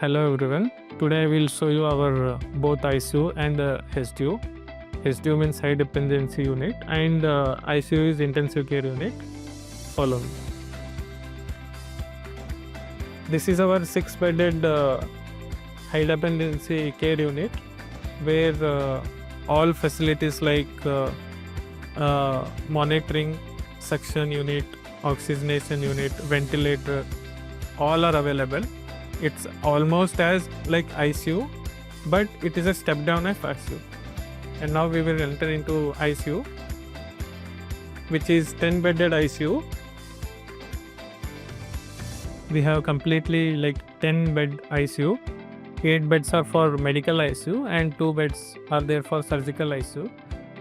Hello everyone. Today I will show you our both ICU and HDU. HDU means high dependency unit and ICU is intensive care unit. Follow me. This is our 6-bedded high dependency care unit where all facilities like monitoring, suction unit, oxygenation unit, ventilator, all are available. It's almost as like ICU, but it is a step down of ICU. And now we will enter into ICU, which is 10-bedded ICU. We have completely like 10-bed ICU. 8 beds are for medical ICU and 2 beds are there for surgical ICU.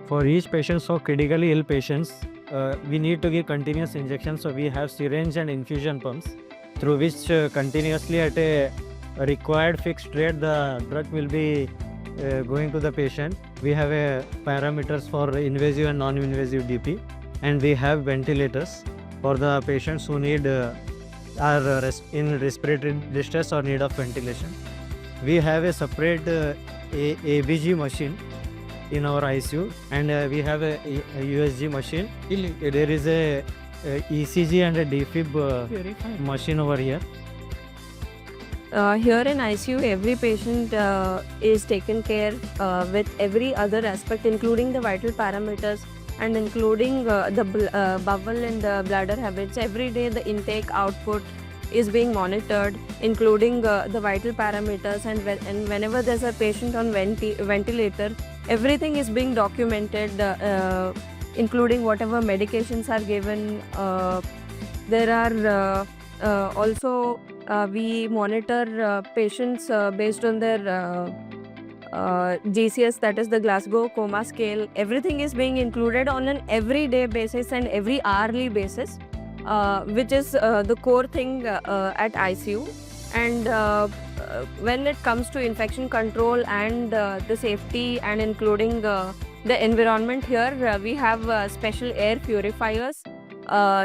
For each patient, so critically ill patients, we need to give continuous injections. So we have syringe and infusion pumps through which continuously at a required fixed rate the drug will be going to the patient. We have parameters for invasive and non-invasive DP, and we have ventilators for the patients who need are in respiratory distress or need of ventilation. We have a separate ABG machine in our ICU, and we have a USG machine. There is a ECG and a defib machine over here. Here in ICU, every patient is taken care with every other aspect, including the vital parameters and including the bowel and the bladder habits. Every day the intake output is being monitored, including the vital parameters, and whenever there's a patient on ventilator, everything is being documented, including whatever medications are given. There are also we monitor patients based on their GCS, that is the Glasgow Coma Scale. Everything is being included on an everyday basis and every hourly basis, which is the core thing at ICU. And when it comes to infection control and the safety and including the environment here, we have special air purifiers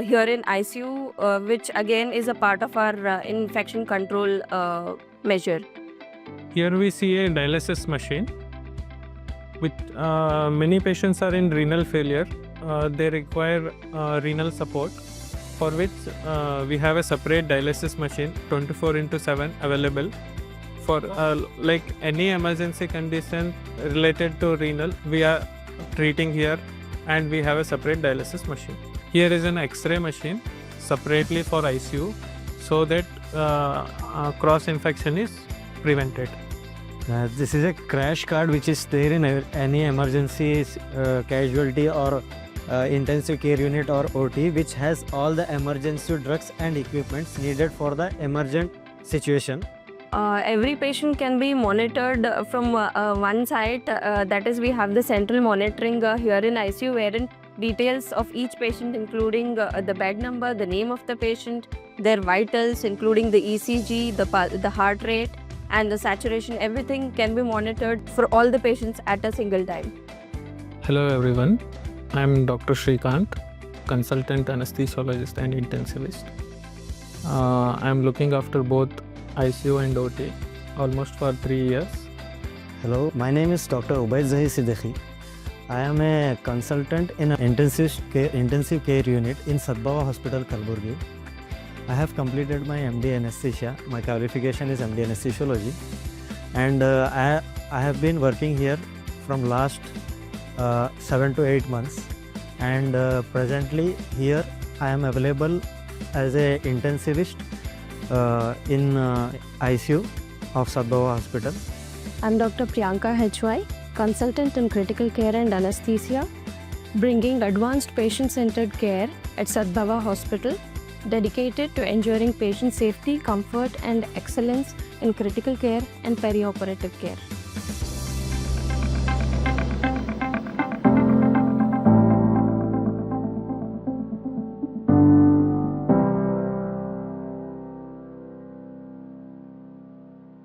here in ICU, which again is a part of our infection control measure. Here we see a dialysis machine. With many patients are in renal failure. They require renal support, for which we have a separate dialysis machine 24/7 available for like any emergency condition related to renal. We are treating here, and we have a separate dialysis machine. Here is an X-ray machine separately for ICU, so that cross infection is prevented. This is a crash card which is there in any emergency casualty or intensive care unit or OT, which has all the emergency drugs and equipments needed for the emergent situation. Every patient can be monitored from one side, that is we have the central monitoring here in ICU, wherein details of each patient, including the bed number, the name of the patient, their vitals, including the ECG, the heart rate and the saturation, everything can be monitored for all the patients at a single time. Hello everyone. I am Dr. Shrikant, consultant anesthesiologist and intensivist. I am looking after both ICU and OT almost for 3 years. Hello, my name is Dr. Ubaid Zahir Siddiqui. I am a consultant in an intensive care unit in Sadbhawa Hospital, Kalburgi. I have completed my MD anesthesia. My qualification is MD anesthesiology, and I have been working here from last 7 to 8 months, and presently here I am available as a intensivist in ICU of Sadbhawa Hospital. I'm Dr. Priyanka HY, consultant in critical care and anesthesia, bringing advanced patient-centered care at Sadbhawa Hospital, dedicated to ensuring patient safety, comfort and excellence in critical care and perioperative care.